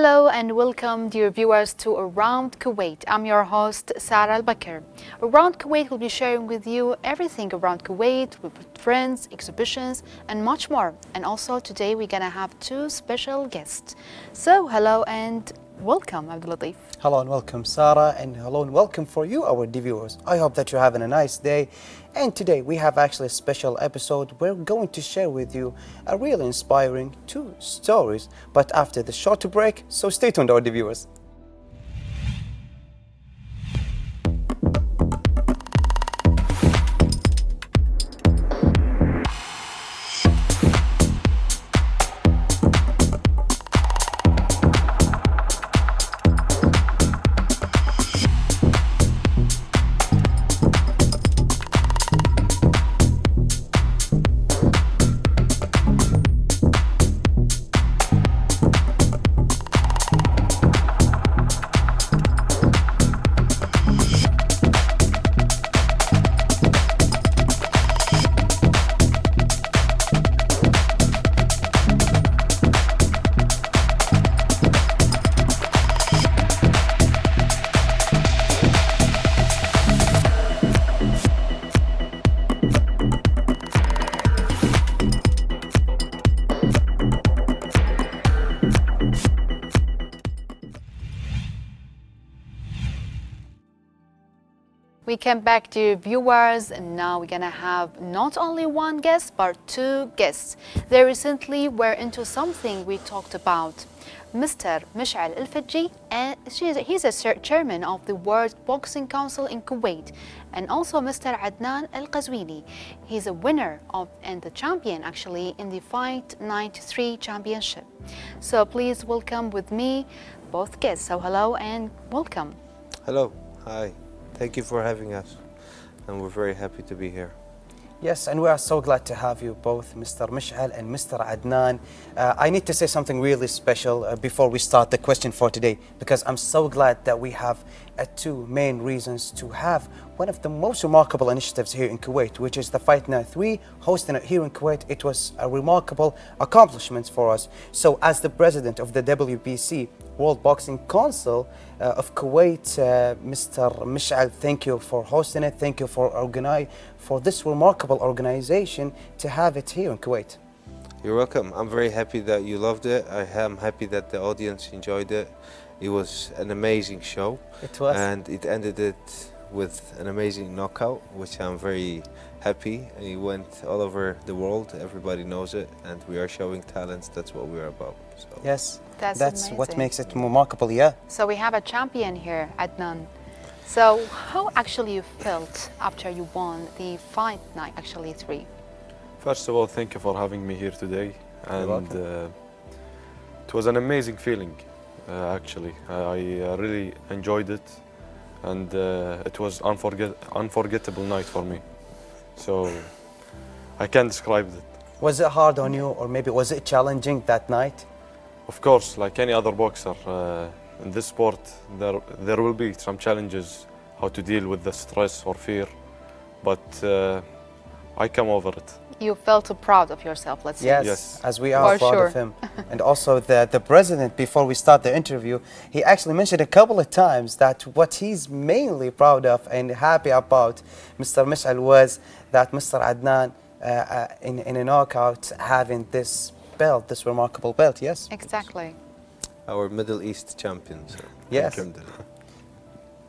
Hello and welcome, dear viewers, to Around Kuwait. I'm your host, Sarah Al-Bakr. Around Kuwait will be sharing with you everything around Kuwait, with friends, exhibitions, and much more. And also today we're gonna have two special guests. So hello and welcome, Abdul Latif. Hello and welcome, Sarah, and hello and welcome for you, our viewers. I hope that you're having a nice day. And today we have actually a special episode. We're going to share with you a really inspiring two stories, but after the short break, so stay tuned, our viewers. We came back to viewers, and now we're gonna have not only one guest but two guests. They recently were into something we talked about. Mr. Mish'al Al-Fadji, and he's a chairman of the World Boxing Council in Kuwait, and also Mr. Adnan Al-Qazwini. He's a winner of and the champion actually in the Fight 93 championship. So please welcome with me both guests. So hello and welcome. Hello, hi. Thank you for having us, and we're very happy to be here. Yes, and we are so glad to have you both, Mr. Mish'al and Mr. Adnan. I need to say something really special before we start the question for today, because I'm so glad that we have two main reasons to have one of the most remarkable initiatives here in Kuwait, which is the Fight 93. Hosting it here in Kuwait, it was a remarkable accomplishment for us. So as the president of the WBC, World Boxing Council of Kuwait, Mr. Mish'al, thank you for hosting it. Thank you for this remarkable organization to have it here in Kuwait. You're welcome. I'm very happy that you loved it. I am happy that the audience enjoyed it. It was an amazing show. It was. And it ended it with an amazing knockout, which I'm very happy. And it went all over the world. Everybody knows it. And we are showing talents. That's what we're about. So. Yes, That's what amazing. makes it remarkable, yeah. So we have a champion here, Adnan. So how actually you felt after you won the Fight Night actually 3? First of all, thank you for having me here today. You're welcome. And it was an amazing feeling, actually. I really enjoyed it, and it was unforgettable night for me. So I can't describe it. Was it hard on you, or maybe was it challenging that night? Of course, like any other boxer, in this sport, there will be some challenges, how to deal with the stress or fear, but I come over it. You felt so proud of yourself, let's say. Yes. As we are For proud sure. of him. And also the president, before we start the interview, he actually mentioned a couple of times that what he's mainly proud of and happy about, Mr. Mish'al, was that Mr. Adnan, in a knockout, having this belt, this remarkable belt, yes? Exactly. Our Middle East champions. Yes. Alhamdulillah.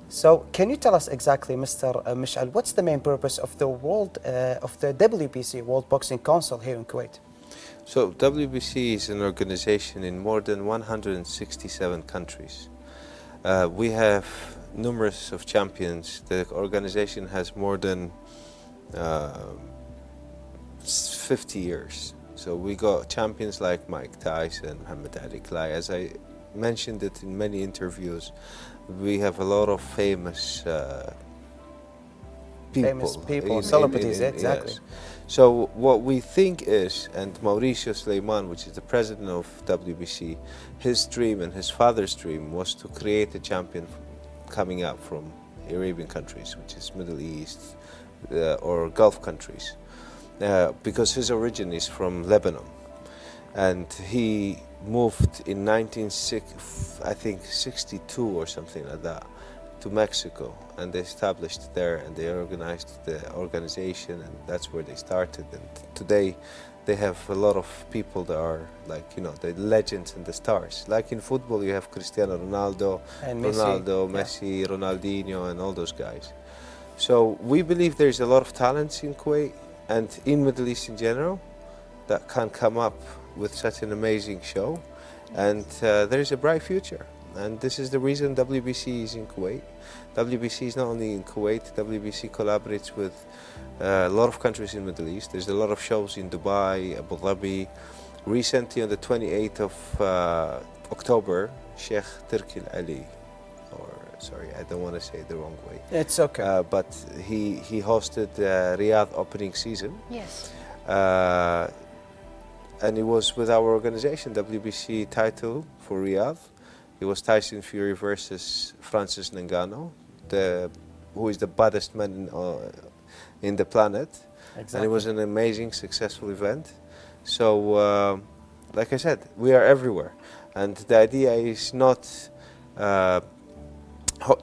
So can you tell us exactly, Mr. Mish'al, what's the main purpose of the WBC, World Boxing Council here in Kuwait? So WBC is an organization in more than 167 countries. We have numerous of champions. The organization has more than 50 years. So we got champions like Mike Tyson, Muhammad Ali Clay. As I mentioned it in many interviews, we have a lot of famous people. Celebrities, exactly. Yes. So what we think is, and Mauricio Suleiman, which is the president of WBC, his dream and his father's dream was to create a champion coming out from Arabian countries, which is Middle East or Gulf countries, because his origin is from Lebanon. And he moved in 1962 or something like that to Mexico, and they established there, and they organized the organization, and that's where they started. And today they have a lot of people that are like, you know, the legends and the stars. Like in football, you have Cristiano Ronaldo, And Messi, yeah. Messi, Ronaldinho, and all those guys. So we believe there's a lot of talents in Kuwait and in Middle East in general that can come up with such an amazing show, and there's a bright future. And this is the reason WBC is in Kuwait. WBC is not only in Kuwait, WBC collaborates with a lot of countries in the Middle East. There's a lot of shows in Dubai, Abu Dhabi. Recently, on the 28th of October, Sheikh Turki Al-Ali, or sorry, I don't want to say it the wrong way. It's okay. But he hosted Riyadh opening season. Yes. And it was with our organization, WBC title for Riyadh. It was Tyson Fury versus Francis Ngannou, who is the baddest man in the planet. Exactly. And it was an amazing, successful event. So, like I said, we are everywhere. And the idea is not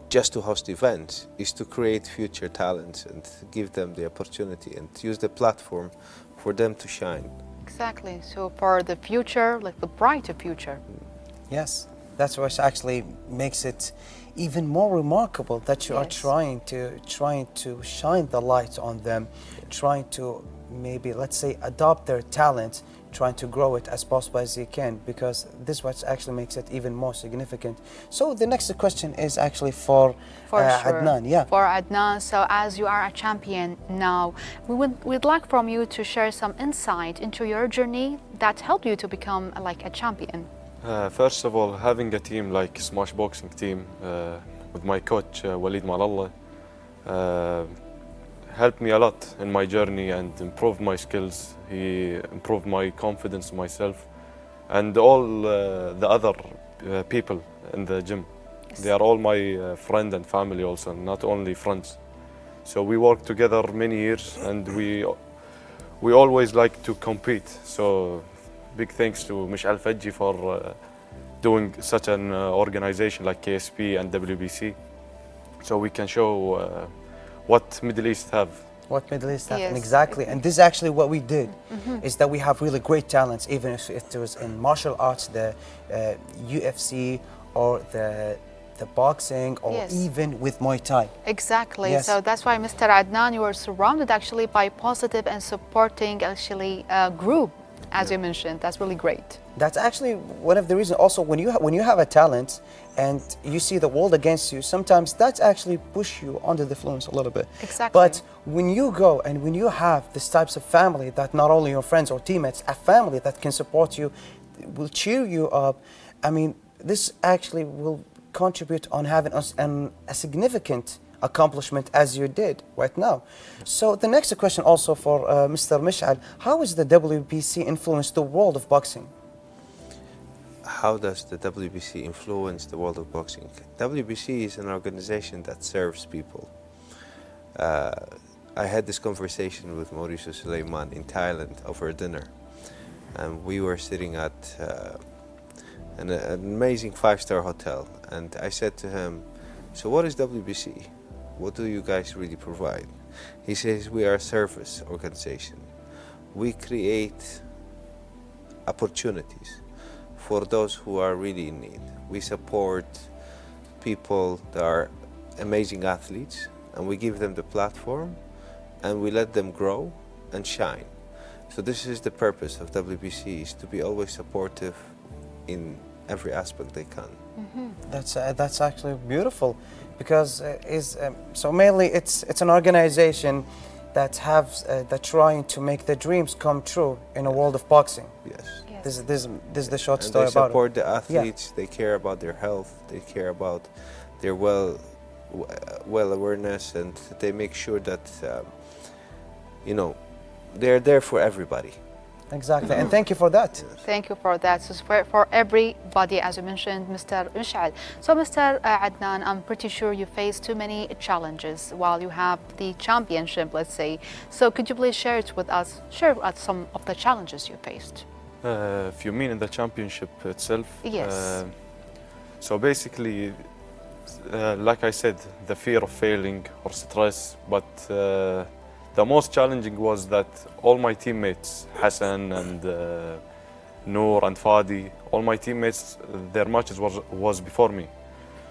just to host events, is to create future talents and give them the opportunity and use the platform for them to shine. Exactly. So for the future, like the brighter future. Yes, that's what actually makes it even more remarkable that you are Yes. trying to shine the light on them, trying to maybe, let's say, adopt their talent, trying to grow it as possible as you can, because this is what actually makes it even more significant. So the next question is actually for For sure. Adnan. Yeah. For Adnan, so as you are a champion now, we'd like from you to share some insight into your journey that helped you to become like a champion. First of all, having a team like Smash Boxing team with my coach Walid Malallah helped me a lot in my journey and improved my skills. He improved my confidence in myself and all the other people in the gym. Yes. They are all my friend and family also, not only friends. So we worked together many years and we always like to compete. So big thanks to Mish'al Fadji for doing such an organization like KSP and WBC, so we can show what Middle East have. What Middle East have, Yes. and exactly, and this is actually what we did, is that we have really great talents, even if it was in martial arts, the UFC, or the boxing, or Yes. even with Muay Thai. Exactly. Yes. So that's why, Mr. Adnan, you are surrounded actually by positive and supporting actually group, as you mentioned. That's really great. That's actually one of the reasons. Also, when you have a talent and you see the world against you, sometimes that's actually push you under the influence a little bit. Exactly. But when you go and when you have these types of family that not only your friends or teammates, a family that can support you, will cheer you up. I mean, this actually will contribute on having a significant accomplishment as you did right now. So the next question also for Mr. Mish'al, how has the WBC influenced the world of boxing? How does the WBC influence the world of boxing? WBC is an organization that serves people. I had this conversation with Mauricio Suleiman in Thailand over dinner, and we were sitting at an amazing five-star hotel, and I said to him, so what is WBC? What do you guys really provide? He says, we are a service organization. We create opportunities for those who are really in need. We support people that are amazing athletes, and we give them the platform, and we let them grow and shine. So this is the purpose of WBC, is to be always supportive in every aspect they can. That's actually beautiful, because so mainly it's an organization that trying to make the dreams come true in a world of boxing. Yes. Yes. This is the short And story they about support it. the athletes, they care about their health, they care about their well awareness, and they make sure that, you know, they're there for everybody. Exactly, and thank you for that. Thank you for that. So for everybody, as you mentioned, Mr. Mish'al. So Mr. Adnan, I'm pretty sure you faced too many challenges while you have the championship, let's say. So could you please share with us some of the challenges you faced? If you mean in the championship itself, Yes. so basically, like I said, the fear of failing or stress, but the most challenging was that all my teammates, Hassan and Noor and Fadi, all my teammates, their matches was before me.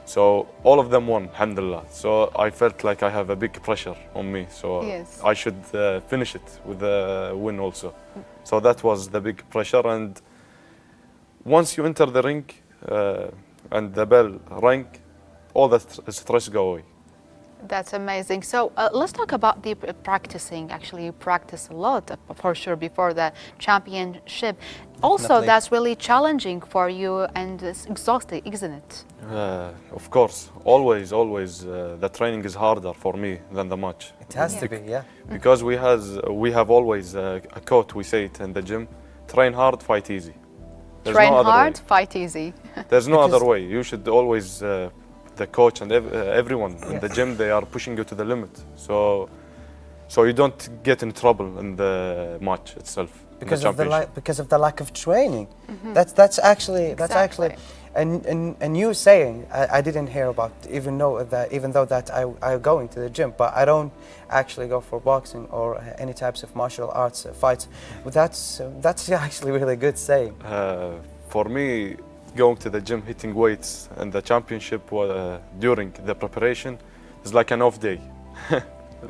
So all of them won, alhamdulillah. So I felt like I have a big pressure on me. So Yes. I should finish it with a win also. So that was the big pressure. And once you enter the ring and the bell rang, all the stress go away. That's amazing. So let's talk about the practicing. Actually, you practice a lot for sure before the championship. Also, Definitely. that's really challenging for you and it's exhausting, isn't it? Of course, always, the training is harder for me than the match. It has Yeah. to be, yeah. Because we have always a quote, we say it in the gym, train hard, fight easy. There's Train no other hard, way. fight easy. There's no Because- other way. You should always, the coach and everyone in the Yes. gym, they are pushing you to the limit. So you don't get in trouble in the match itself. in Because the of the championship. because of the lack of training. That's actually Exactly. a new saying. I didn't hear about even though that I go into the gym, but I don't actually go for boxing or any types of martial arts fights. But that's actually really good saying. For me, going to the gym, hitting weights, and the championship during the preparation is like an off day.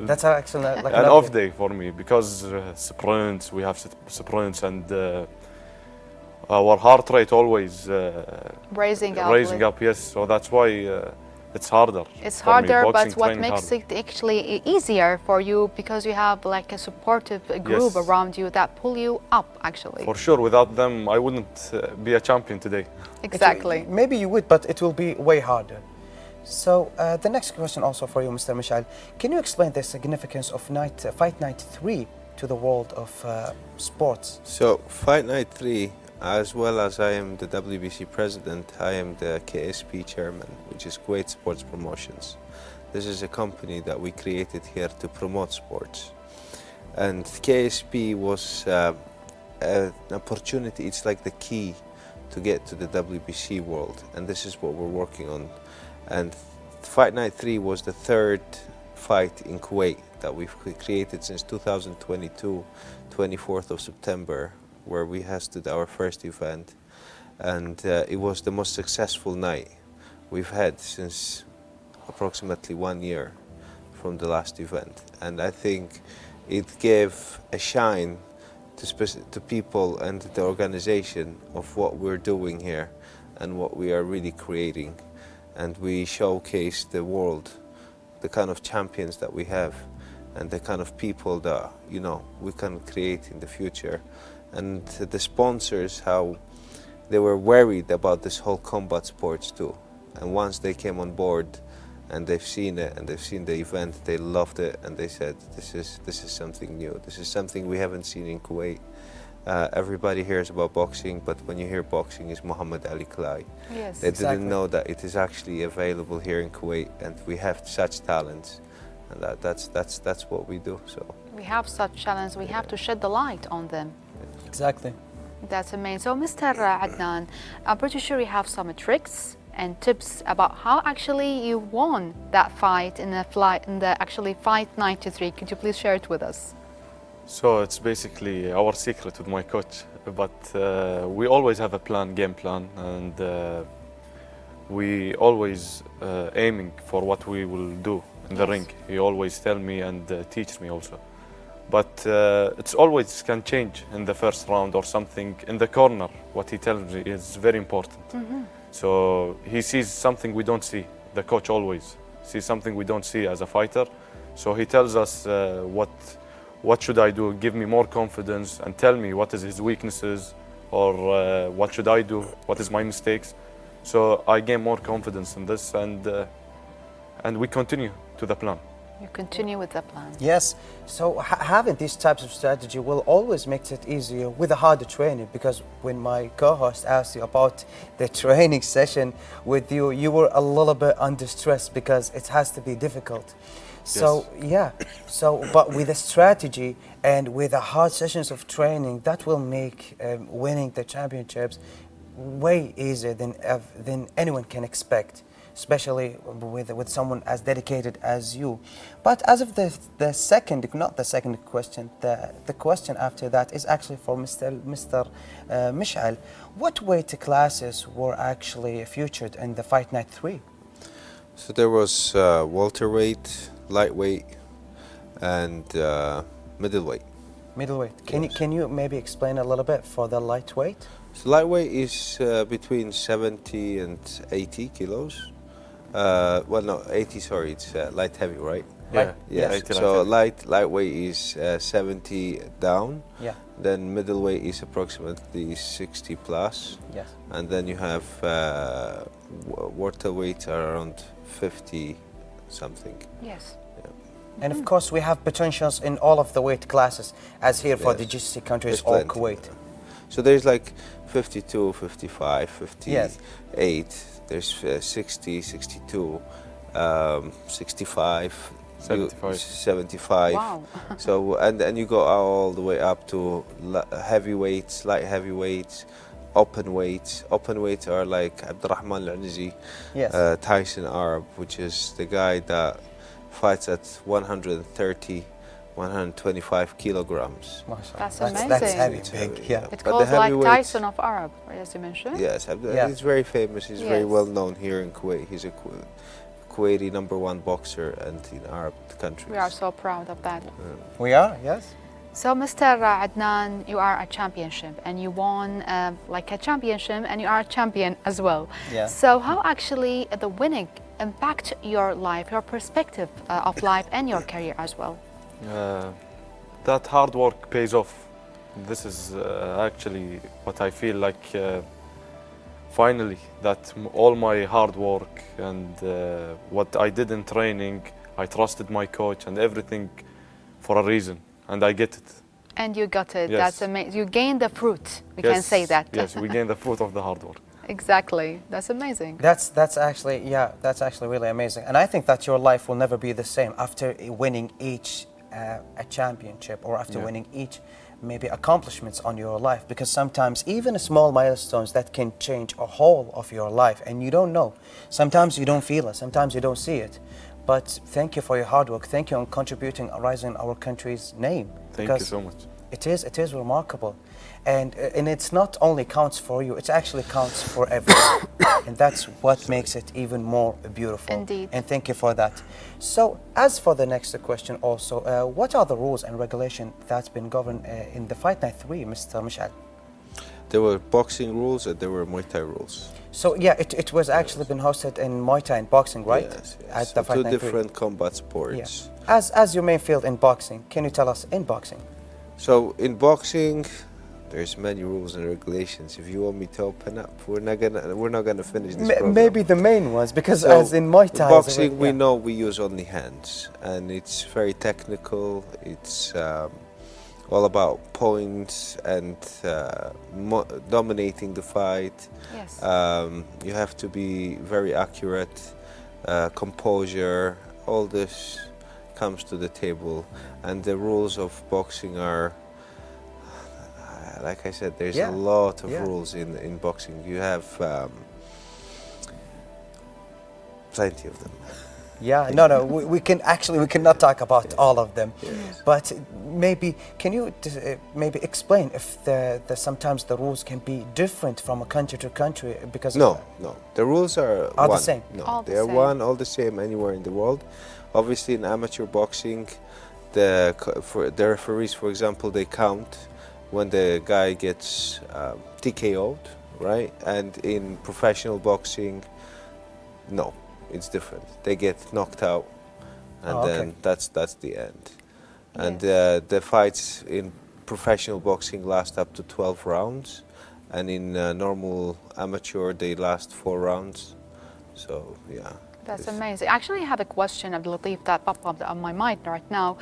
That's actually like An off day for me because sprints, we have sprints, and our heart rate always Raising up. raising up. Yes, so that's why it's harder. It's for me. harder, but Boxing what training makes harder. it actually easier for you because you have like a supportive group Yes. around you that pull you up actually. For sure, without them, I wouldn't be a champion today. Exactly. Maybe you would, but it will be way harder. So the next question also for you, Mr. Mishal. Can you explain the significance of Fight Night 3 to the world of sports? So, Fight Night 3, as well as I am the WBC president, I am the KSP chairman, which is Kuwait Sports Promotions. This is a company that we created here to promote sports. And KSP was an opportunity, it's like the key to get to the WBC world, and this is what we're working on. And Fight Night 3 was the third fight in Kuwait that we've created since 2022, 24th of September, where we hosted our first event. And it was the most successful night we've had since approximately 1 year from the last event. And I think it gave a shine to people and the organization of what we're doing here and what we are really creating. And we showcase the world, the kind of champions that we have and the kind of people that, you know, we can create in the future. And the sponsors, how they were worried about this whole combat sports too. And once they came on board and they've seen it and they've seen the event, they loved it and they said, this is something new. This is something we haven't seen in Kuwait. Everybody hears about boxing, but when you hear boxing, it's Muhammad Ali Klai. Yes. They Exactly. didn't know that it is actually available here in Kuwait, and we have such talents, and that's what we do. So We have such challenges. We have to shed the light on them. Exactly. That's amazing. So, Mr. Adnan, I'm pretty sure you have some tricks and tips about how actually you won that fight in the actually Fight 93. Could you please share it with us? So it's basically our secret with my coach, but we always have a game plan, and we always aiming for what we will do in the Yes. ring. He always tell me and teach me also. But it's always can change in the first round or something in the corner. What he tells me is very important. So he sees something we don't see. The coach always sees something we don't see as a fighter. So he tells us what should I do, give me more confidence and tell me what is his weaknesses or what should I do, what is my mistakes. So I gain more confidence in this and we continue to the plan. You continue with the plan. Yes, so having these types of strategy will always makes it easier with a harder training, because when my co-host asked you about the training session with you, you were a little bit under stress because it has to be difficult. So yeah, so but with a strategy and with the hard sessions of training, that will make winning the championships way easier than anyone can expect, especially with someone as dedicated as you. But as of the second, not the second question, the question after that is actually for Mr. Mish'al. What weight classes were actually featured in the Fight Night 3? So there was welterweight, lightweight, and middleweight. Middleweight. Yes. Can you maybe explain a little bit for the lightweight? So lightweight is between 70 and 80 kilos. Well, no, 80. Sorry, it's light heavy, right? Right. Yes. 80 So light lightweight is 70 down. Yeah. Then middleweight is approximately 60 plus, Yes. and then you have welterweight are around 50 something. Yes. And of course, we have potentials in all of the weight classes, as here for the Yes. GCC countries There's or plenty. Kuwait. So there's like 52, 55, 58. Yes. There's 60, 62, 65, 75. 75. Wow. So and you go all the way up to heavyweights, light heavyweights, open weights. Open weights are like Abdurrahman Al-Anizi, Yes. Tyson Arab, which is the guy that fights at 130, 125 kilograms. Mashallah. That's That's amazing. heavy, It's big. heavy, Yeah. yeah. It's But the called like heavyweights- Tyson of Arab, as you mentioned. Yes, Yeah. he's very famous. He's very Yes. well known here in Kuwait. He's a Kuwaiti #1 boxer and in Arab countries. We are so proud of that. We are, yes. So, Mr. Adnan, you are a championship and you won like a championship and you are a champion as well. Yeah. So, how actually the winning impact your life, your perspective of life and your career as well? That hard work pays off. This is actually what I feel like finally, that all my hard work and what I did in training, I trusted my coach and everything for a reason, and I get it. And you got it. Yes. That's amazing. You gained the fruit. We can say that. Yes, we gain the fruit of the hard work. Exactly. That's amazing. That's actually really amazing, and I think that your life will never be the same after winning each a championship, or after Yeah. winning each maybe accomplishments on your life, because sometimes even small milestones that can change a whole of your life, and you don't know. Sometimes you don't feel it, sometimes you don't see it. But thank you for your hard work. Thank you on contributing, rising our country's name. Thank you so much. It is remarkable, and it's not only counts for you; it actually counts for everyone, and that's what makes it even more beautiful. Indeed. And thank you for that. So, as for the next question, also, what are the rules and regulation that's been governed in the Fight Night 3, Mr. Mish'al? There were boxing rules and there were Muay Thai rules. So yeah, it was actually been hosted in Muay Thai and boxing, right? Yes, yes. At So the Fight two Night 3. different combat sports. Yeah. As your main field in boxing, can you tell us in boxing? So in boxing, there's many rules and regulations. If you want me to open up, we're not gonna finish this program. Maybe the main ones, because So, as in Muay Thai, boxing, we yeah. know we use only hands, and it's very technical. It's all about points and dominating the fight. Yes. You have to be very accurate, composure. All this comes to the table, and the rules of boxing are, like I said, there's Yeah. a lot of Yeah. rules in boxing. You have plenty of them. Yeah, no, we cannot talk about all of them. Yes. But maybe, can you maybe explain if sometimes the rules can be different from a country to country? Because No, the rules are Are the one. same? No, All the they are same. one, all the same anywhere in the world. Obviously, in amateur boxing, the referees, for example, they count when the guy gets TKO'd, right? And in professional boxing, no, it's different. They get knocked out, and Oh, okay. then that's the end. And Yes. the fights in professional boxing last up to 12 rounds, and in normal amateur they last 4 rounds. So yeah. That's it's- amazing. Actually, I have a question, Abdul Latif, that popped up on my mind right now.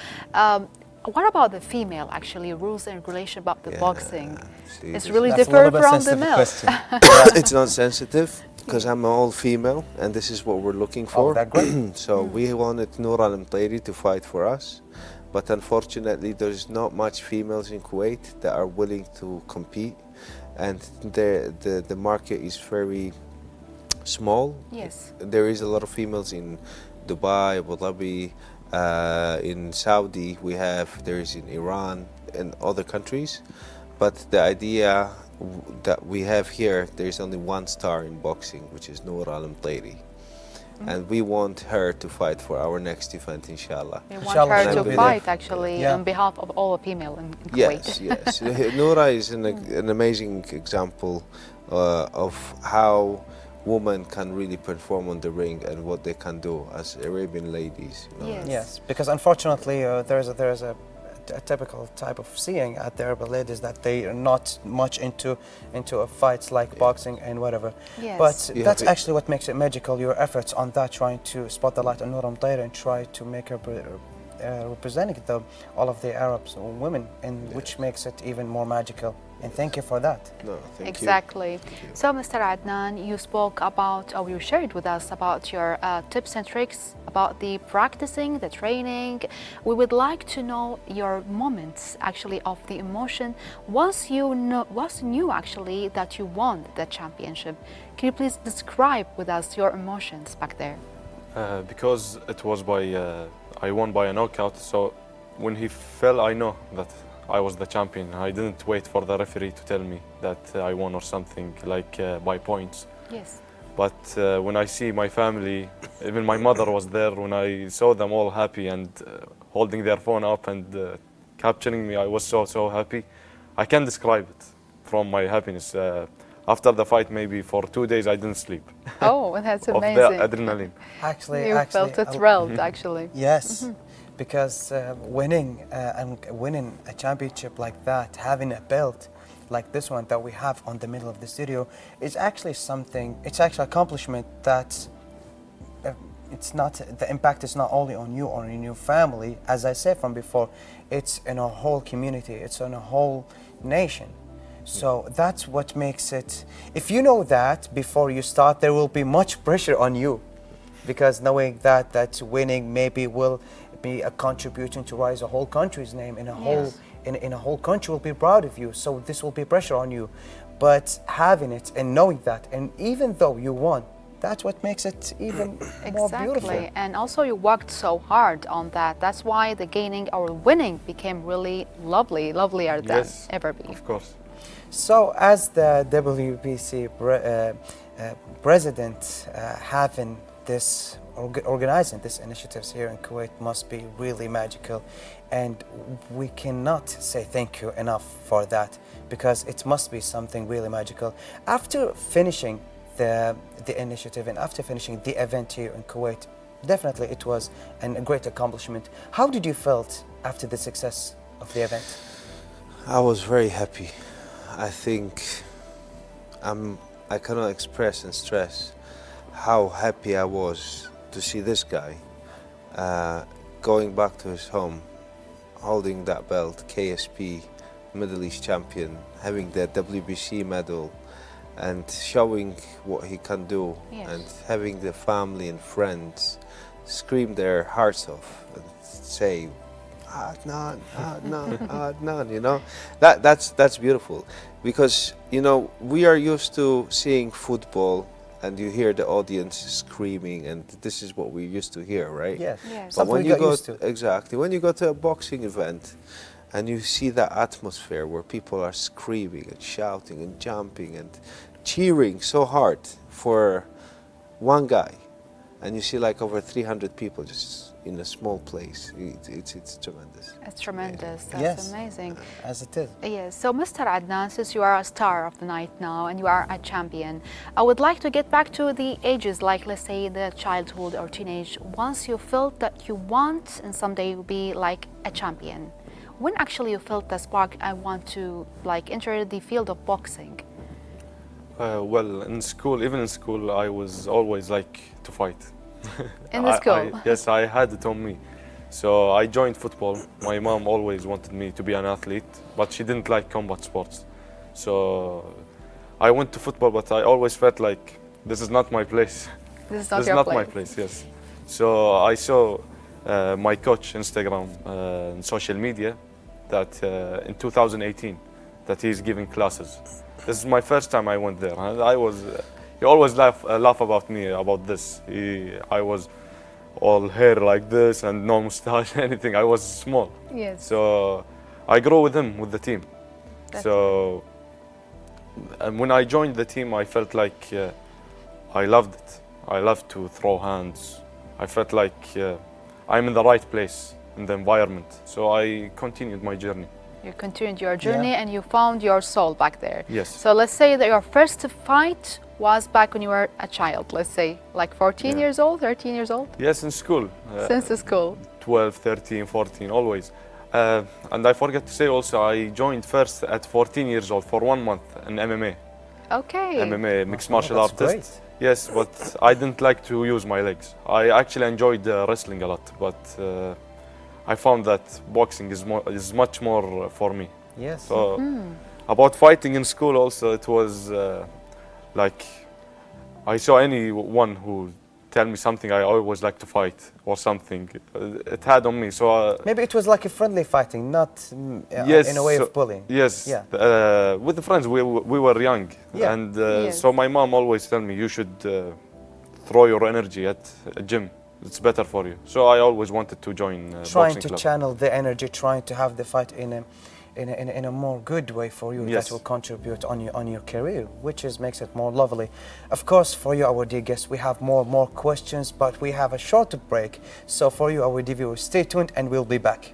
What about the female, actually, rules and regulation about the Yeah, boxing? see, It's this- really That's a little different bit from the sensitive male. question. it's not sensitive because I'm all female and this is what we're looking Oh, for. that great. So we wanted Noor Al Mtairi to fight for us, but unfortunately there's not much females in Kuwait that are willing to compete, and the market is very small. Yes. There is a lot of females in Dubai, Abu Dhabi, in Saudi we have, there is in Iran and other countries. But the idea that we have here, there is only one star in boxing, which is Noor Al Mtairi. And we want her to fight for our next event, inshallah. We want Inshallah, her she'll to be there. fight, actually, Yeah. on behalf of all female in Kuwait. Yes, yes. Noura is an amazing example of how women can really perform on the ring and what they can do as Arabian ladies. You know? Yes. Yes, because unfortunately there's a typical type of seeing at the Arab ladies that they are not much into fights like boxing and whatever. Yes. But Yeah, that's it- actually what makes it magical. Your efforts on that, trying to spot the light on Noor Mtairi and try to make her representing all of the Arabs women, and which makes it even more magical. And thank you for that. No, thank Exactly. you. So, Mr. Adnan, you spoke about, or you shared with us about your tips and tricks about the practicing, the training. We would like to know your moments, actually, of the emotion once you knew actually that you won the championship. Can you please describe with us your emotions back there? Because it was I won by a knockout, so when he fell, I know that I was the champion. I didn't wait for the referee to tell me that I won or something, like by points. Yes. But when I see my family, even my mother was there, when I saw them all happy and holding their phone up and capturing me, I was so happy. I can't describe it from my happiness. After the fight, maybe for 2 days, I didn't sleep. Oh, that's Of amazing. the adrenaline. Actually, You felt thrilled, actually. Yes, because winning a championship like that, having a belt like this one that we have on the middle of the studio, is actually something. It's actually accomplishment that it's not. The impact is not only on you or in your family. As I said from before, it's in a whole community. It's in a whole nation. So that's what makes it. If you know that before you start, there will be much pressure on you, because knowing that winning maybe will be a contribution to rise a whole country's name in a whole in a whole country will be proud of you. So this will be pressure on you, but having it and knowing that, and even though you won, that's what makes it even more beautiful. Exactly, and also you worked so hard on that. That's why the gaining or winning became really lovelier than Yes, ever be. of course. So, as the WBC president, having this organizing these initiatives here in Kuwait must be really magical, and we cannot say thank you enough for that, because it must be something really magical. After finishing the initiative and after finishing the event here in Kuwait, definitely it was a great accomplishment. How did you felt after the success of the event? I was very happy. I think I cannot express and stress how happy I was to see this guy going back to his home, holding that belt, KSP, Middle East champion, having the WBC medal, and showing what he can do, Yes. and having the family and friends scream their hearts off and say, Adnan, Adnan, Adnan, you know, that's beautiful, because you know we are used to seeing football and you hear the audience screaming, and this is what we used to hear, right? Yes. Yes. But Something when we you got go used to. exactly when you go to a boxing event and you see that atmosphere where people are screaming and shouting and jumping and cheering so hard for one guy, and you see like over 300 people just in a small place, it's tremendous. It's tremendous. That's Yes. amazing. As it is. Yes. So, Mr. Adnan, since you are a star of the night now and you are a champion, I would like to get back to the ages, like let's say the childhood or teenage. Once you felt that you want and someday you'll be like a champion, when actually you felt the spark, I want to like enter the field of boxing? Well, in school, even in school, I was always like to fight. In the school? Yes, I had it on me. So I joined football. My mom always wanted me to be an athlete, but she didn't like combat sports. So I went to football, but I always felt like this is not my place. This is not This is your not place. my place, yes. So I saw my coach Instagram and social media that in 2018 that he's giving classes. This is my first time I went there. And I was, he always laugh about me about this. I was all hair like this and no mustache, anything. I was small. Yes. So I grew with him, with the team. That's So and when I joined the team, I felt like I loved it. I loved to throw hands. I felt like I'm in the right place in the environment. So I continued my journey. You continued your journey and you found your soul back there. Yes. So let's say that your first fight was back when you were a child, let's say, like 14 Yeah. years old, 13 years old? Yes, in school. Since the school. 12, 13, 14, always. And I forget to say also, I joined first at 14 years old for 1 month in MMA. Okay. MMA, mixed Oh, martial that's artist. Yes, but I didn't like to use my legs. I actually enjoyed wrestling a lot, but I found that boxing is much more for me. Yes. So about fighting in school also, it was like I saw anyone who tell me something, I always like to fight or something. It had on me. So Maybe it was like a friendly fighting, not yes, in a way so- of bullying. Yes, Yeah. with the friends we were young, Yeah. and Yes. so my mom always tell me you should throw your energy at a gym. It's better for you. So I always wanted to join Trying boxing to club. channel the energy, trying to have the fight in a more good way for you Yes. that will contribute on your career, which makes it more lovely. Of course, for you, our dear guests, we have more questions, but we have a short break. So for you, our dear viewers, stay tuned and we'll be back.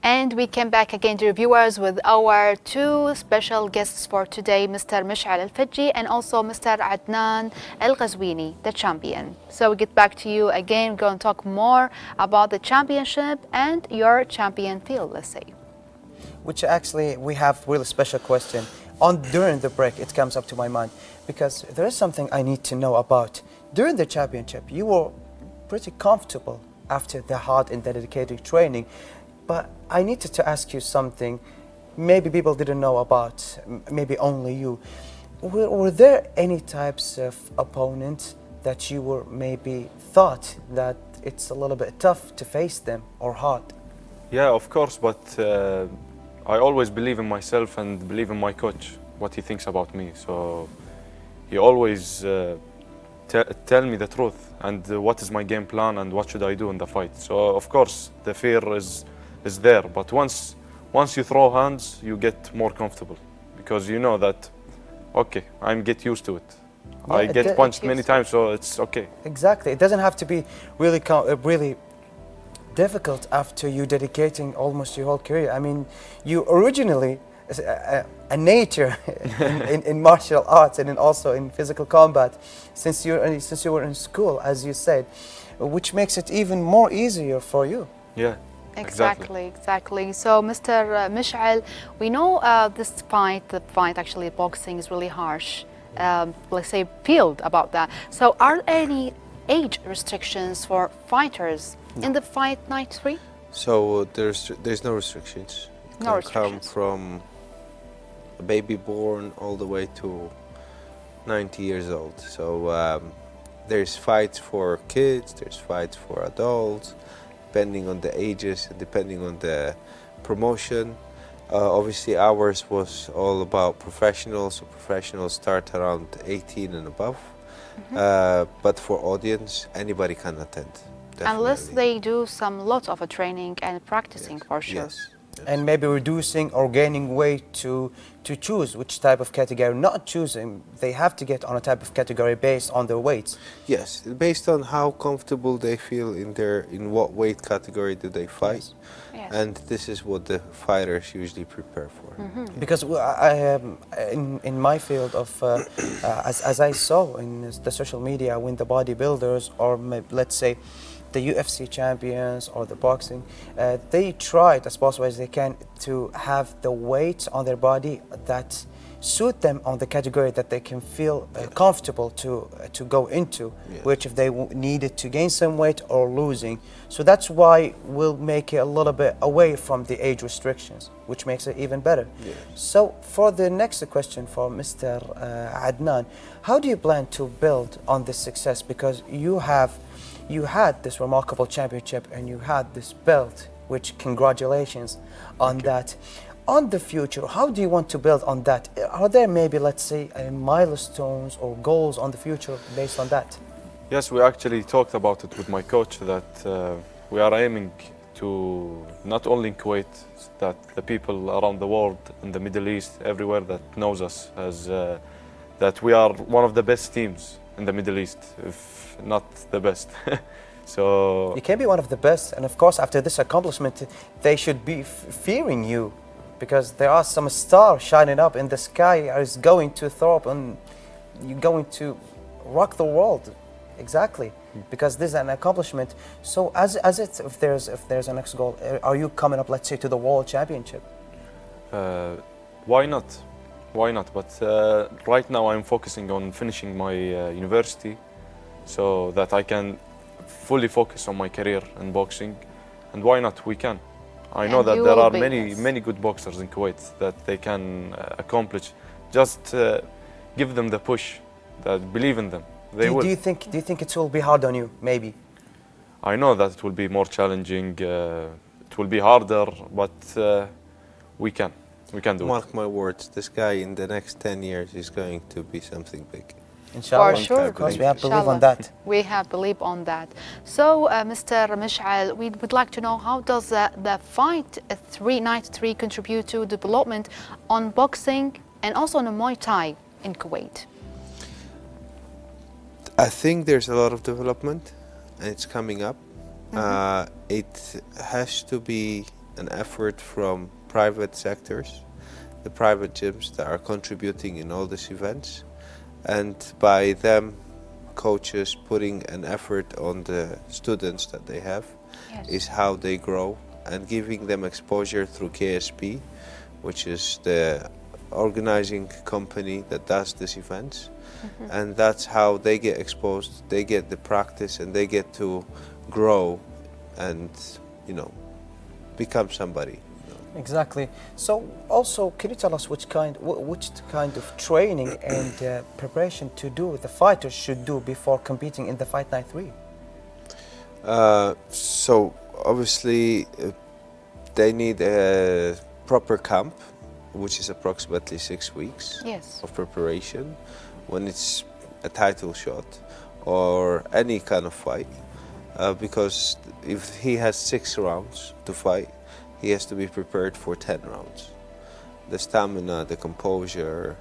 And we came back again, dear viewers, with our two special guests for today, Mr. Mish'al Al-Fadji and also Mr. Adnan Al-Ghazwini, the champion. So we get back to you again. We're going to talk more about the championship and your champion field, let's say. Which actually we have really special question. During the break, it comes up to my mind because there is something I need to know about. During the championship, you were pretty comfortable after the hard and dedicated training. But I needed to ask you something maybe people didn't know about, maybe only you. Were there any types of opponents that you were maybe thought that it's a little bit tough to face them or hard? Yeah, of course, but I always believe in myself and believe in my coach, what he thinks about me. So he always tell me the truth and what is my game plan and what should I do in the fight. So of course the fear is there, but once you throw hands, you get more comfortable because you know that, okay, I'm get used to it. Yeah, I it get punched used many to times, so it's okay. Exactly. It doesn't have to be really difficult after you dedicating almost your whole career. I mean, you originally a nature in martial arts and also in physical combat since you were in school, as you said, which makes it even more easier for you. Yeah. Exactly. So, Mr. Mish'al, we know the fight actually, boxing is really harsh. Let's say field about that. So, are there any age restrictions for fighters in the fight night 3? So there's no restrictions. You No can come restrictions. from a baby born all the way to 90 years old. So there's fights for kids, there's fights for adults, depending on the ages and depending on the promotion. Obviously ours was all about professionals, so professionals start around 18 and above. But for audience, anybody can attend. Unless Definitely. they do some lots of a training and practicing for sure. Yes. And maybe reducing or gaining weight to choose which type of category, not choosing, they have to get on a type of category based on their weights. Yes, based on how comfortable they feel in what weight category do they fight, Yes. and this is what the fighters usually prepare for. Because in my field of, as I saw in the social media, when the bodybuilders or let's say the UFC champions or the boxing, they tried as possible as they can to have the weights on their body that suit them on the category that they can feel comfortable to go into, Yes. which if they needed to gain some weight or losing. So that's why we'll make it a little bit away from the age restrictions, which makes it even better. Yes. So for the next question for Mr. Adnan, how do you plan to build on this success? Because you had this remarkable championship and you had this belt, which congratulations on that. On the future, how do you want to build on that? Are there maybe, let's say, milestones or goals on the future based on that? Yes, we actually talked about it with my coach that we are aiming to not only in Kuwait, that the people around the world, in the Middle East, everywhere that knows us as that we are one of the best teams in the Middle East, if not the best. So You can be one of the best, and of course, after this accomplishment, they should be fearing you, because there are some stars shining up in the sky is going to throw up, and you're going to rock the world. Exactly, because this is an accomplishment. So, if there's a next goal, are you coming up, let's say, to the World Championship? why not? Why not? But right now I'm focusing on finishing my university so that I can fully focus on my career in boxing. And why not? We can. I know And that you there will are be, many, yes. many good boxers in Kuwait that they can accomplish. Just give them the push, that believe in them. They will. Do you think it will be hard on you? Maybe. I know that it will be more challenging, it will be harder, but we can do it. Mark my words, this guy in the next 10 years is going to be something big. Inshallah. For sure. Of course, we have to believe on Inshallah. that. We have believe on that. So, Mr. Mish'al, we would like to know, how does the fight 393 contribute to development on boxing and also on Muay Thai in Kuwait? I think there's a lot of development and it's coming up. It has to be an effort from private sectors, the private gyms that are contributing in all these events, and by them, coaches putting an effort on the students that they have, Yes. is how they grow, and giving them exposure through KSP, which is the organizing company that does these events. And that's how they get exposed, they get the practice, and they get to grow and, become somebody. Exactly. So, also, can you tell us which kind of training and preparation to do the fighters should do before competing in the Fight Night 3? So obviously they need a proper camp, which is approximately 6 weeks Yes. of preparation when it's a title shot or any kind of fight, because if he has 6 rounds to fight, he has to be prepared for 10 rounds. The stamina, the composure,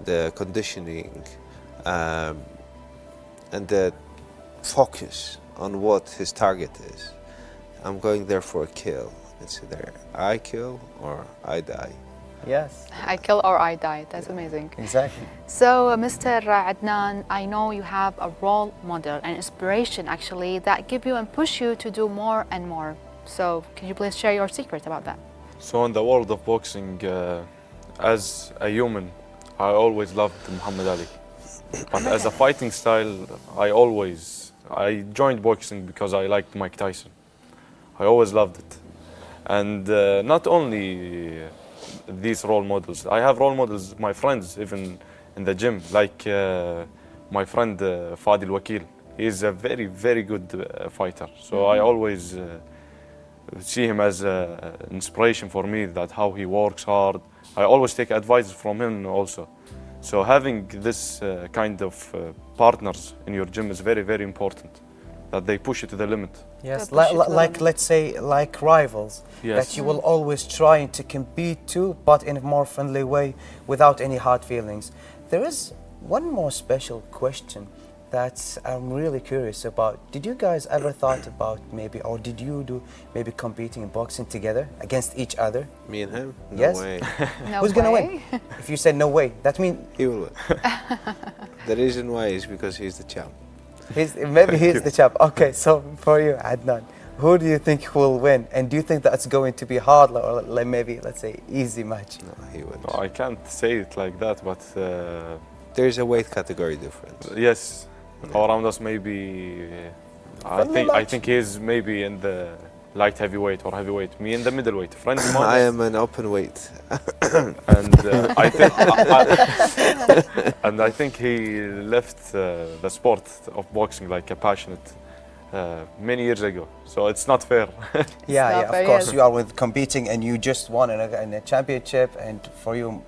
the conditioning, and the focus on what his target is. I'm going there for a kill. It's either I kill or I die. Yes, I kill or I die. That's amazing. exactly. So, Mr. Adnan, I know you have a role model and inspiration actually that give you and push you to do more and more. So, can you please share your secret about that? So in the world of boxing, as a human, I always loved Muhammad Ali. But as a fighting style, I joined boxing because I liked Mike Tyson. I always loved it. And not only these role models. I have role models, my friends, even in the gym, like my friend Fadil Wakil. He is a very, very good fighter. So I always see him as an inspiration for me, that how he works hard. I always take advice from him also. So having this kind of partners in your gym is very, very important, that they push you to the limit. Yes, To push it to the like limit. let's say like rivals, Yes. that you will always trying to compete too, but in a more friendly way, without any hard feelings. There is one more special question that I'm really curious about. Did you guys ever thought about maybe, or did you do maybe competing in boxing together against each other? Me and him? No Yes. way. No Who's gonna way. win? If you said no way, that means He will win. The reason why is because he's the champ. maybe he's the champ. Okay, so for you, Adnan, who do you think will win? And do you think that's going to be hard, or like maybe, let's say, easy match? No, he wins. No, I can't say it like that, but There's a weight category difference. yes, around us maybe. I think he's maybe in the light heavyweight or heavyweight. Me in the middleweight. Friend of mine. I am an open weight. And I think and I think he left the sport of boxing like a passionate many years ago. So it's not fair. Yeah, not yeah, fair, of course. yes. You are with competing and you just won in a championship, and for you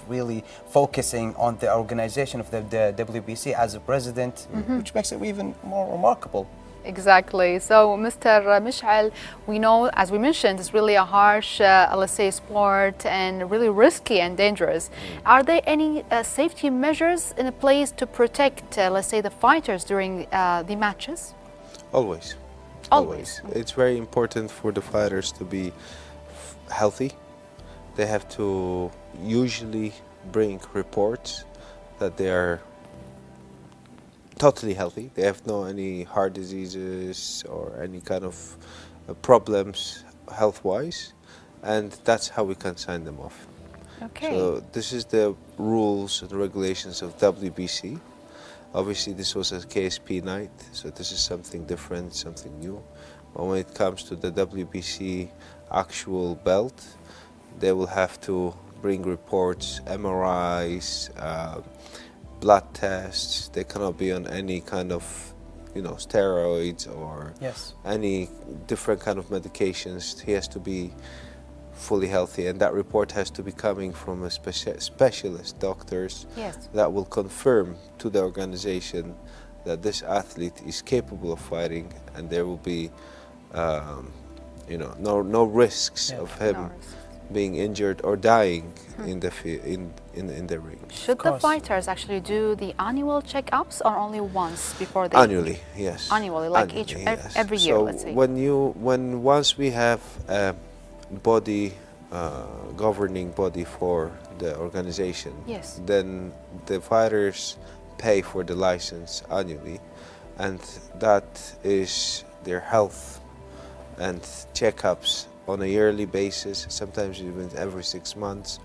really focusing on the organization of the WBC as a president, which makes it even more remarkable. Exactly. So, Mr. Mishal, we know, as we mentioned, it's really a harsh, let's say, sport and really risky and dangerous. Are there any safety measures in place to protect, let's say, the fighters during the matches? Always. Always. It's very important for the fighters to be healthy. They have to usually bring reports that they are totally healthy. They have no any heart diseases or any kind of problems health-wise, and that's how we can sign them off. Okay. So this is the rules and regulations of WBC. Obviously, this was a KSP night, so this is something different, something new. But when it comes to the WBC actual belt, they will have to bring reports, MRIs, blood tests. They cannot be on any kind of, steroids or Yes. any different kind of medications. He has to be fully healthy, and that report has to be coming from a specialist doctors Yes. that will confirm to the organization that this athlete is capable of fighting, and there will be, no risks Yeah. of him No risks. being injured or dying in the in the ring. Should the course. fighters actually do the annual checkups or only once before they Annually, yes. Annually, like each yes. every year, So let's say. once we have a body, governing body for the organization, Yes. then the fighters pay for the license annually, and that is their health and checkups on a yearly basis, sometimes even every 6 months.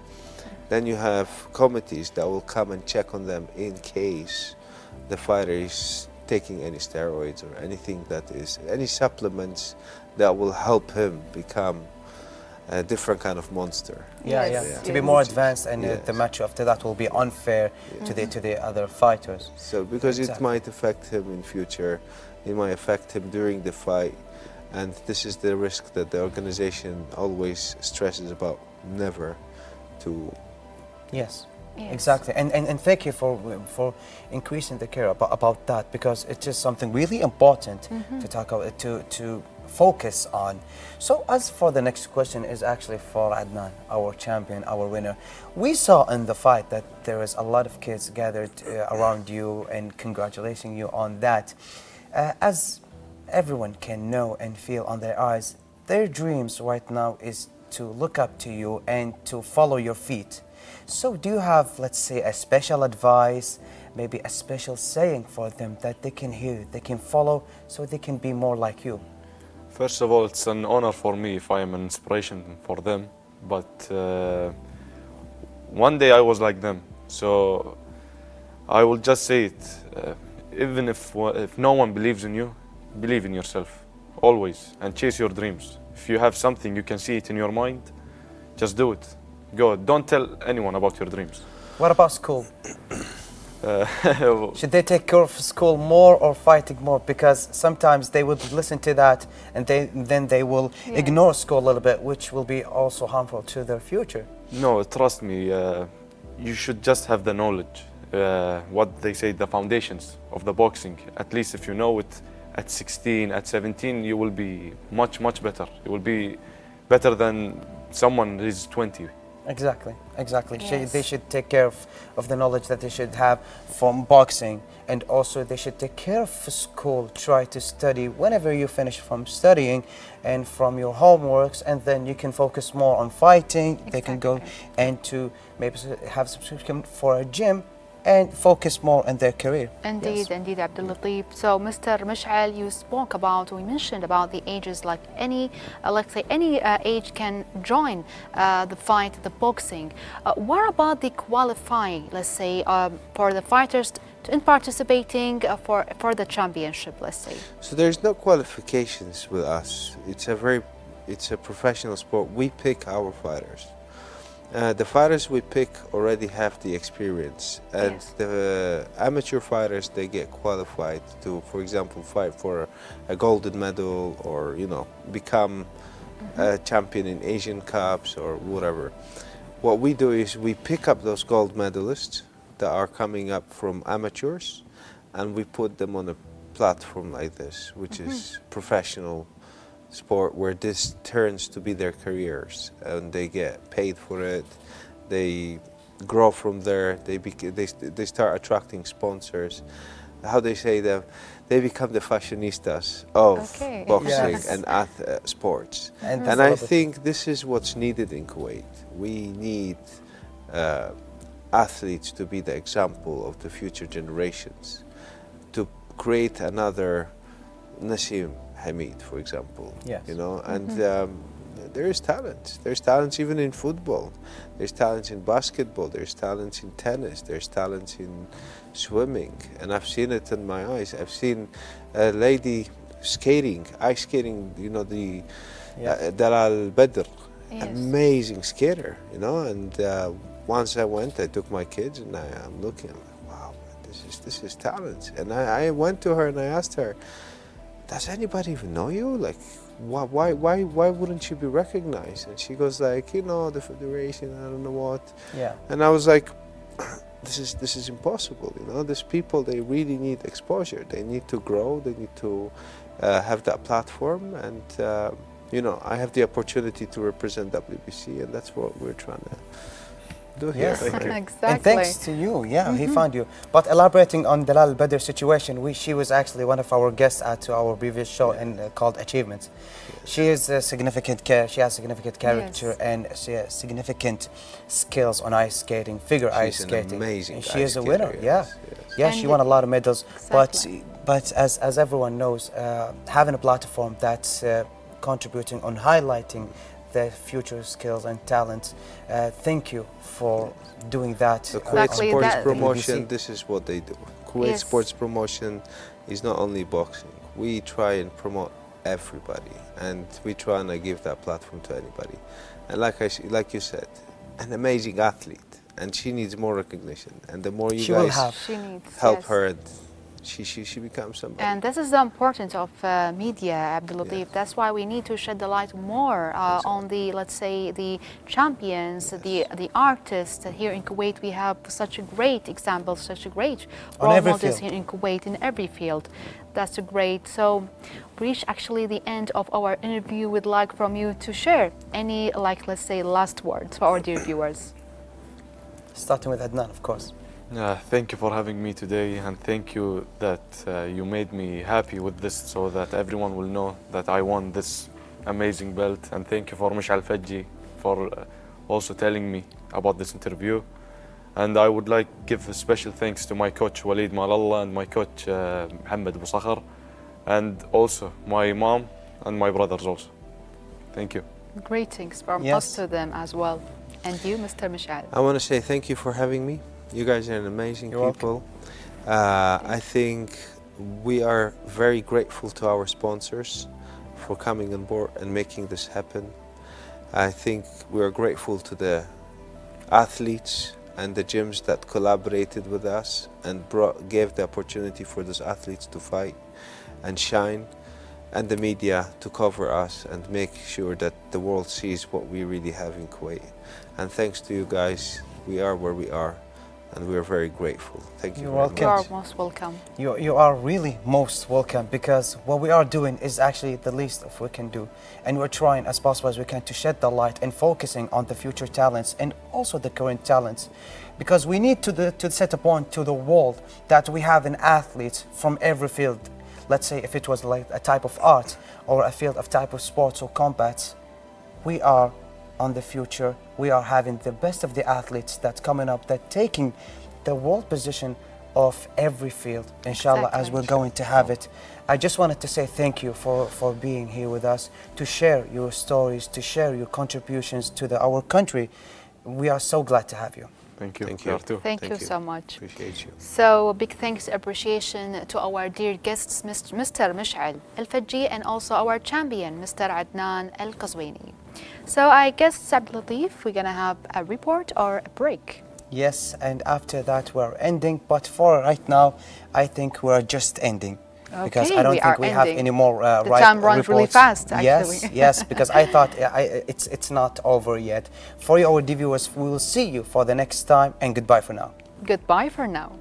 Then you have committees that will come and check on them in case the fighter is taking any steroids or anything that is, any supplements that will help him become a different kind of monster. Yeah, Yes, yeah. yes. To be more Which is- advanced, and yes. the match after that will be unfair to the other fighters. So because it Exactly. might affect him in future, it might affect him during the fight, and this is the risk that the organization always stresses about, never to. Yes. Yes. Exactly, and thank you for increasing the care about that, because it is something really important to talk about, to focus on. So as for the next question is actually for Adnan, our champion, our winner. We saw in the fight that there is a lot of kids gathered around you and congratulating you on that. As everyone can know and feel on their eyes, their dreams right now is to look up to you and to follow your feet. So do you have, let's say, a special advice, maybe a special saying for them that they can hear, they can follow, so they can be more like you? First of all, it's an honor for me if I am an inspiration for them. But one day I was like them, so I will just say it. Even if no one believes in you, believe in yourself, always, and chase your dreams. If you have something, you can see it in your mind, just do it. Go. Don't tell anyone about your dreams. What about school? Uh, Should they take care of school more or fighting more? Because sometimes they would listen to that and then they will Yes. ignore school a little bit, which will be also harmful to their future. No, trust me, you should just have the knowledge. What they say, the foundations of the boxing. At least if you know it at 16, at 17, you will be much, much better. You will be better than someone who is 20. Exactly, exactly. Yes. They should take care of the knowledge that they should have from boxing, and also they should take care of school. Try to study whenever you finish from studying and from your homeworks, and then you can focus more on fighting. They can go Exactly. and to maybe have subscription for a gym and focus more on their career. Indeed, Yes. indeed, Abdul Latif. So, Mr. Mish'al, you spoke about, we mentioned about the ages, like any, let's say, any age can join the fight, the boxing. What about the qualifying, let's say, for the fighters in participating for the championship, let's say? So there's no qualifications with us. It's a professional sport. We pick our fighters. The fighters we pick already have the experience, and Yes. the amateur fighters, they get qualified to, for example, fight for a golden medal, or become a champion in Asian Cups or whatever. What we do is we pick up those gold medalists that are coming up from amateurs, and we put them on a platform like this, which is professional sport, where this turns to be their careers, and they get paid for it. They grow from there. They start attracting sponsors. How they say that, they become the fashionistas of Okay. boxing Yes. and sports. And And I think this is what's needed in Kuwait. We need athletes to be the example of the future generations, to create another Nassim Hamid, for example. Yes. And there is talent. There's talents even in football. There's talents in basketball. There's talents in tennis. There's talents in swimming. And I've seen it in my eyes. I've seen a lady skating, ice skating, the Yes. Dalal Badr. Yes. Amazing skater, and once I went, I took my kids, and I'm looking, I'm like, wow, this is talent. And I went to her and I asked her, does anybody even know you? Like, why wouldn't you be recognized? And she goes like, the federation, I don't know what. Yeah. And I was like, this is impossible. These people, they really need exposure. They need to grow. They need to have that platform. And I have the opportunity to represent WBC, and that's what we're trying to do here. Yes. Thank you. Exactly. And thanks to you, he found you. But elaborating on Dalal Badr situation, she was actually one of our guests to our previous show called Achievements. She is a significant she has significant character Yes. and she has significant skills on ice skating, figure ice She's an skating. amazing And she ice is a winner. skater, Yeah, yes, yes. yeah. And She won a lot of medals. Exactly. But as everyone knows, having a platform that's contributing on highlighting their future skills and talents. Thank you for doing that. The Kuwait Exactly, Sports that- Promotion, BBC. this is what they do. Kuwait Yes. Sports Promotion is not only boxing. We try and promote everybody, and we try and give that platform to anybody. And like you said, an amazing athlete, and she needs more recognition. And the more you She will guys have. She needs, help yes. her, she becomes somebody. And this is the importance of media, Abdul Latif. Yes. That's why we need to shed the light more on the, let's say, the champions, the artists. Here in Kuwait, we have such a great example, such a great On role every models field. here in Kuwait, in every field. That's a great. So, we reach actually the end of our interview. We'd like from you to share any, let's say, last words for our dear viewers. Starting with Adnan, of course. Thank you for having me today, and thank you that you made me happy with this, so that everyone will know that I won this amazing belt. And thank you for Mish'al Fadji for also telling me about this interview. And I would like to give a special thanks to my coach Walid Malallah and my coach Mohammed Bousakhar, and also my mom and my brothers also. Thank you. Greetings from Yes. us to them as well. And you, Mr. Mish'al. I want to say thank you for having me. You guys are an amazing You're people. I think we are very grateful to our sponsors for coming on board and making this happen. I think we are grateful to the athletes and the gyms that collaborated with us and gave the opportunity for those athletes to fight and shine, and the media to cover us and make sure that the world sees what we really have in Kuwait. And thanks to you guys, we are where we are, and we are very grateful. Thank you You're very welcome. You much. are most welcome. You are really most welcome, because what we are doing is actually the least of we can do, and we're trying as possible as we can to shed the light and focusing on the future talents and also the current talents, because we need to set a point to the world that we have an athlete from every field. Let's say if it was like a type of art or a field of type of sports or combats, we are on the future. We are having the best of the athletes that's coming up, that taking the world position of every field, inshallah, as Exactly. we're going to have it. I just wanted to say thank you for being here with us, to share your stories, to share your contributions to our country. We are so glad to have you. Thank you. Thank We you. are too. Thank you so much. Appreciate you. So, a big thanks, appreciation to our dear guests, Mr. Mish'al Al-Fadji, and also our champion, Mr. Adnan Al-Qazwini. So, I guess, Abdul Latif, we're gonna have a report or a break. Yes, and after that we're ending, but for right now, I think we're just ending. Because Okay, I don't we think are we have ending. any more The right time runs really reports. fast, actually. Yes, yes, because I thought it's not over yet. For our viewers, we will see you for the next time, and goodbye for now. Goodbye for now.